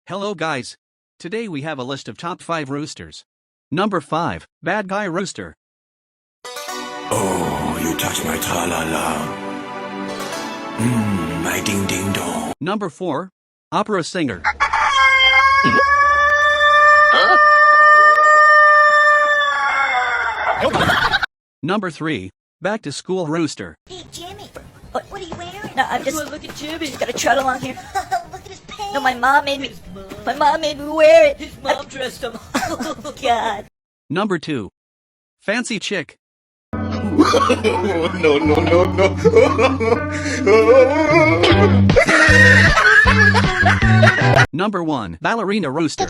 Hello guys. Today we have a list of top 5 roosters. Number 5, Bad Guy Rooster. Oh, you touch my tra-la-la. My ding-ding-dong. Number 4, Opera Singer. Number 3, Back to School Rooster. Hey, Jimmy, what are you wearing? No, I'm just look at Jimmy. just gotta trot along here. Look at his pants. No, my mom made me wear it. His mom dressed him. Oh God. Number 2, Fancy Chick. No. Number 1, Ballerina Rooster.